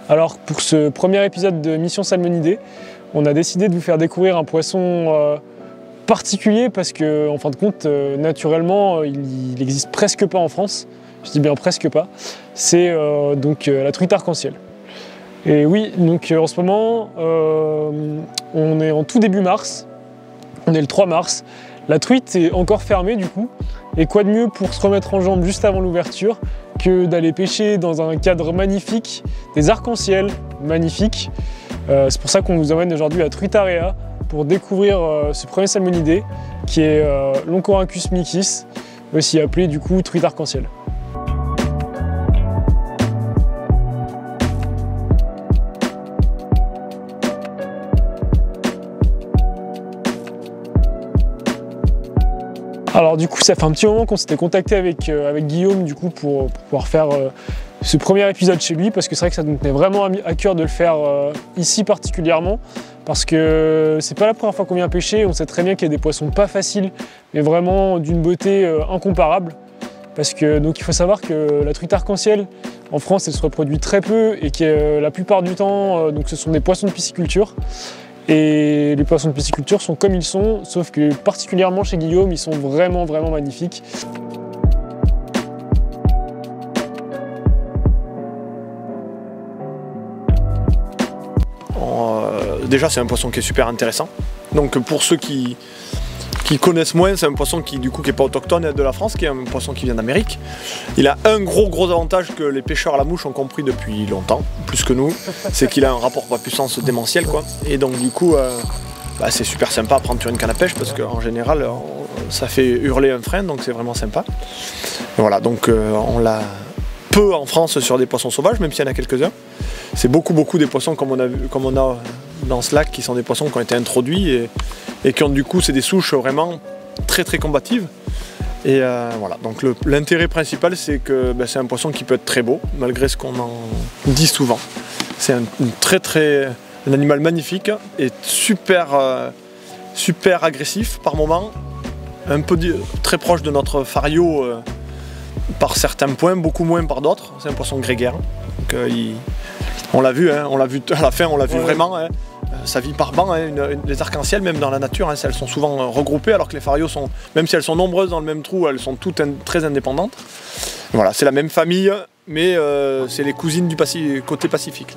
Alors pour ce premier épisode de Mission Salmonidés, on a décidé de vous faire découvrir un poisson particulier parce que, en fin de compte, naturellement, il n'existe presque pas en France. Je dis bien presque pas. C'est donc la truite arc-en-ciel. Et oui, donc en ce moment, on est en tout début mars. On est le 3 mars. La truite est encore fermée du coup. Et quoi de mieux pour se remettre en jambe juste avant l'ouverture que d'aller pêcher dans un cadre magnifique, des arcs-en-ciel magnifiques. C'est pour ça qu'on vous emmène aujourd'hui à Truitarea pour découvrir ce premier salmonidé qui est l'Oncorhynchus micis, aussi appelé du coup truite arc-en-ciel. Alors du coup, ça fait un petit moment qu'on s'était contacté avec Guillaume du coup pour pouvoir faire ce premier épisode chez lui, parce que c'est vrai que ça nous tenait vraiment à cœur de le faire ici particulièrement, parce que c'est pas la première fois qu'on vient pêcher. On sait très bien qu'il y a des poissons pas faciles, mais vraiment d'une beauté incomparable. Parce que donc il faut savoir que la truite arc-en-ciel en France, elle se reproduit très peu et que la plupart du temps, donc ce sont des poissons de pisciculture. Et les poissons de pisciculture sont comme ils sont, sauf que particulièrement chez Guillaume, ils sont vraiment magnifiques. Déjà, c'est un poisson qui est super intéressant. Donc pour ceux qui connaissent moins, c'est un poisson qui du coup qui n'est pas autochtone de la France, qui est un poisson qui vient d'Amérique. Il a un gros avantage que les pêcheurs à la mouche ont compris depuis longtemps, plus que nous, c'est qu'il a un rapport poids-puissance démentiel, quoi. Et donc du coup, c'est super sympa à prendre sur une canne à pêche parce qu'en général, ça fait hurler un frein, donc c'est vraiment sympa. Et voilà, donc on l'a peu en France sur des poissons sauvages, même s'il y en a quelques-uns. C'est beaucoup des poissons comme on a dans ce lac, qui sont des poissons qui ont été introduits et qui ont du coup, c'est des souches vraiment très combatives. Et voilà, donc l'intérêt principal, c'est que c'est un poisson qui peut être très beau, malgré ce qu'on en dit souvent. C'est un animal magnifique et super agressif par moments, un peu très proche de notre fario par certains points, beaucoup moins par d'autres. C'est un poisson grégaire. Donc, on l'a vu, hein, à la fin, on l'a vu vraiment. Hein. Ça vit par banc, hein, les arcs-en-ciel, même dans la nature, hein, elles sont souvent regroupées, alors que les farios sont, même si elles sont nombreuses dans le même trou, elles sont toutes très indépendantes. Voilà, c'est la même famille, mais c'est les cousines du côté Pacifique.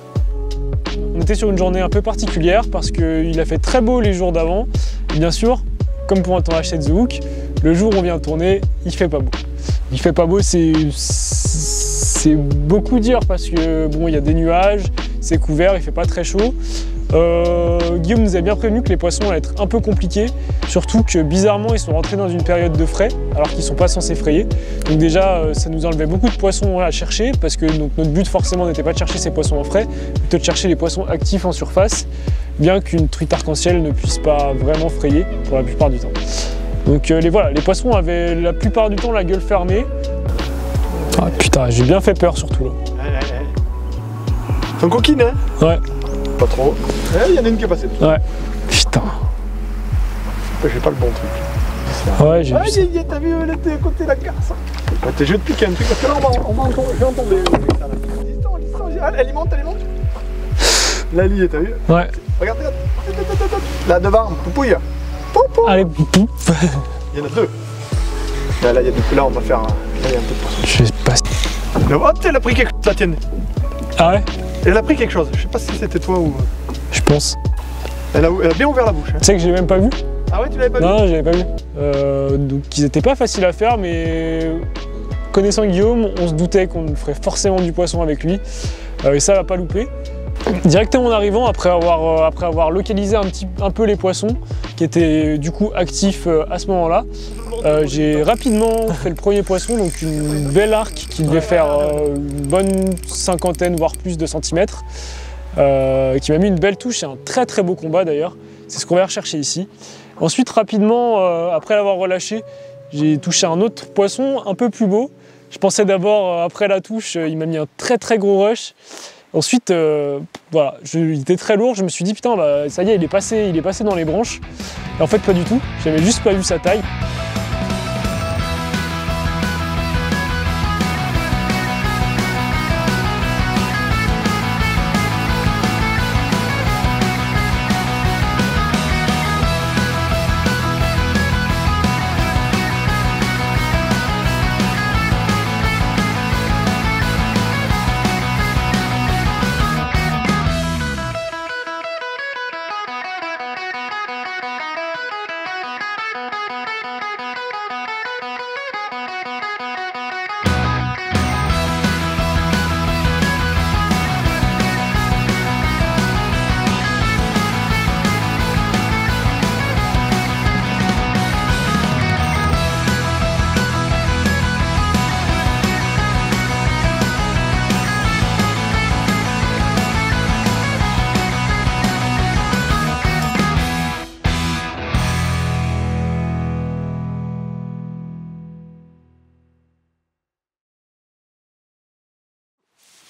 On était sur une journée un peu particulière parce qu'il a fait très beau les jours d'avant. Bien sûr, comme pour un tournage de The Hook, le jour où on vient tourner, il fait pas beau. Il fait pas beau, c'est beaucoup dire parce que bon, il y a des nuages, c'est couvert, il fait pas très chaud. Guillaume nous a bien prévenu que les poissons allaient être un peu compliqués, surtout que bizarrement ils sont rentrés dans une période de frai alors qu'ils ne sont pas censés frayer. Donc déjà ça nous enlevait beaucoup de poissons à chercher parce que donc, notre but forcément n'était pas de chercher ces poissons en frais, plutôt de chercher les poissons actifs en surface, bien qu'une truite arc-en-ciel ne puisse pas vraiment frayer pour la plupart du temps. Donc voilà, les poissons avaient la plupart du temps la gueule fermée. Ah putain, j'ai bien fait peur surtout là. Sont coquines, hein? Ouais. Pas trop. Il y en a une qui est passée. Ouais. Putain. J'ai pas le bon truc. Ouais, j'ai vu ça. T'as vu, elle était à côté de la carse. T'es juste piqué un truc parce que là, je vais en tomber. Elle y monte. Là, elle y est, t'as vu? Ouais. Regarde. Là, devant, poupouille. Allez, poupou. Il y en a deux. Là, il y a deux. Là, on va faire. Là, il y a un peu de poisson. Je sais pas. Hop, elle a pris quelque chose, la tienne. Ah ouais? Elle a pris quelque chose. Je sais pas si c'était toi ou. Je pense. Elle a bien ouvert la bouche. Hein. Tu sais que je l'ai même pas vu? Ah ouais, tu l'avais pas vu? Non, je l'avais pas vu. Donc ils étaient pas faciles à faire, mais connaissant Guillaume, on se doutait qu'on ferait forcément du poisson avec lui. Et ça va pas louper. Directement en arrivant, après avoir localisé un peu les poissons, qui étaient du coup actifs à ce moment-là, j'ai rapidement fait le premier poisson, donc une belle arque qui devait faire une bonne cinquantaine, voire plus de centimètres, qui m'a mis une belle touche. C'est un très très beau combat d'ailleurs, c'est ce qu'on va rechercher ici. Ensuite, rapidement, après l'avoir relâché, j'ai touché un autre poisson un peu plus beau. Je pensais d'abord, après la touche, il m'a mis un très très gros rush. Ensuite, voilà, il était très lourd, je me suis dit putain, bah, ça y est, il est passé dans les branches. Et en fait, pas du tout, j'avais juste pas vu sa taille.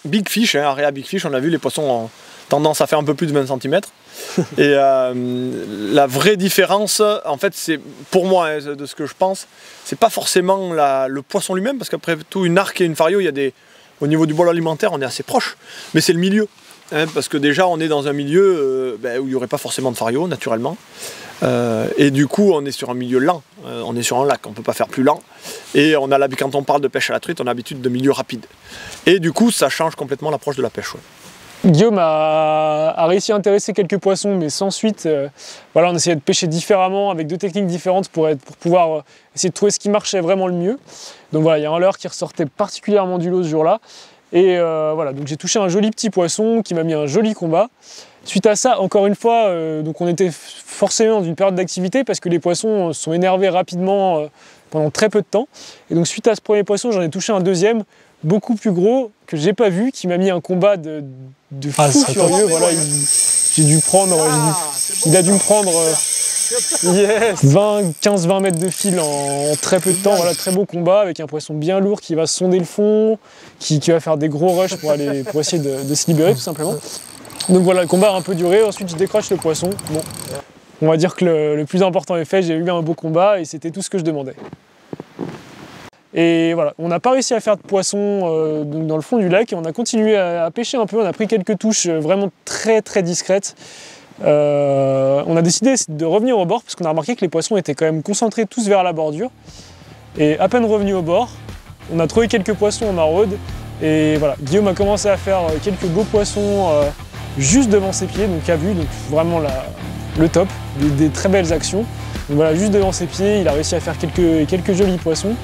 Big Fish, hein, area Big Fish, on a vu les poissons ont tendance à faire un peu plus de 20 cm. Et la vraie différence, en fait, c'est pour moi, hein, de ce que je pense, c'est pas forcément le poisson lui-même, parce qu'après tout, une arque et une fario, au niveau du bol alimentaire, on est assez proche, mais c'est le milieu. Hein, parce que déjà, on est dans un milieu où il n'y aurait pas forcément de fario, naturellement. Et du coup, on est sur un milieu lent, on est sur un lac, on ne peut pas faire plus lent. Et quand on parle de pêche à la truite, on a l'habitude de milieu rapide. Et du coup, ça change complètement l'approche de la pêche. Ouais. Guillaume a réussi à intéresser quelques poissons, mais sans suite. Voilà, on essayait de pêcher différemment, avec deux techniques différentes pour pouvoir essayer de trouver ce qui marchait vraiment le mieux. Donc voilà, il y a un leurre qui ressortait particulièrement du lot ce jour-là. Et voilà, donc j'ai touché un joli petit poisson qui m'a mis un joli combat. Suite à ça, encore une fois, donc on était forcément dans une période d'activité parce que les poissons se sont énervés rapidement pendant très peu de temps. Et donc suite à ce premier poisson, j'en ai touché un deuxième, beaucoup plus gros, que j'ai pas vu, qui m'a mis un combat de fou furieux. Voilà, il a dû me prendre 15-20 mètres de fil en très peu de temps. Voilà, très beau combat avec un poisson bien lourd qui va sonder le fond, qui va faire des gros rushs pour essayer de se libérer tout simplement. Donc voilà, le combat a un peu duré, ensuite je décroche le poisson. Bon, on va dire que le plus important est fait, j'ai eu un beau combat et c'était tout ce que je demandais. Et voilà, on n'a pas réussi à faire de poisson dans le fond du lac et on a continué à pêcher un peu, on a pris quelques touches vraiment très très discrètes. On a décidé de revenir au bord parce qu'on a remarqué que les poissons étaient quand même concentrés tous vers la bordure. Et à peine revenu au bord, on a trouvé quelques poissons en maraude et voilà, Guillaume a commencé à faire quelques beaux poissons juste devant ses pieds, donc à vue, donc vraiment le top, des très belles actions. Donc voilà, juste devant ses pieds, il a réussi à faire quelques jolis poissons.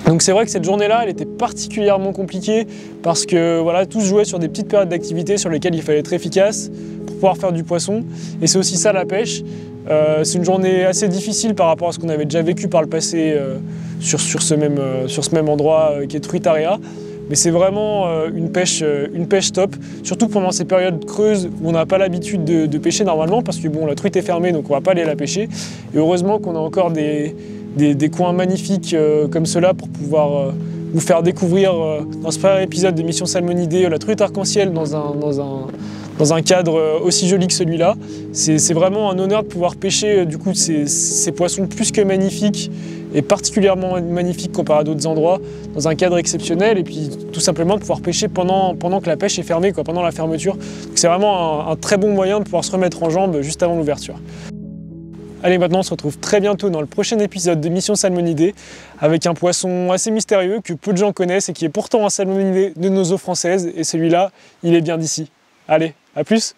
Donc c'est vrai que cette journée-là, elle était particulièrement compliquée parce que voilà, tout se jouait sur des petites périodes d'activité sur lesquelles il fallait être efficace pour pouvoir faire du poisson. Et c'est aussi ça la pêche. C'est une journée assez difficile par rapport à ce qu'on avait déjà vécu par le passé sur ce même endroit qui est Truitarea. Mais c'est vraiment une pêche top, surtout pendant ces périodes creuses où on n'a pas l'habitude de pêcher normalement, parce que bon, la truite est fermée, donc on ne va pas aller la pêcher. Et heureusement qu'on a encore des coins magnifiques comme cela pour pouvoir vous faire découvrir dans ce premier épisode de Mission Salmonidés la truite arc-en-ciel dans un cadre aussi joli que celui-là. C'est vraiment un honneur de pouvoir pêcher du coup ces poissons plus que magnifiques et particulièrement magnifiques comparé à d'autres endroits, dans un cadre exceptionnel, et puis tout simplement de pouvoir pêcher pendant que la pêche est fermée, pendant la fermeture. C'est vraiment un très bon moyen de pouvoir se remettre en jambes juste avant l'ouverture. Allez, maintenant on se retrouve très bientôt dans le prochain épisode de Mission Salmonidés avec un poisson assez mystérieux que peu de gens connaissent et qui est pourtant un salmonidé de nos eaux françaises, et celui-là, il est bien d'ici. Allez, à plus!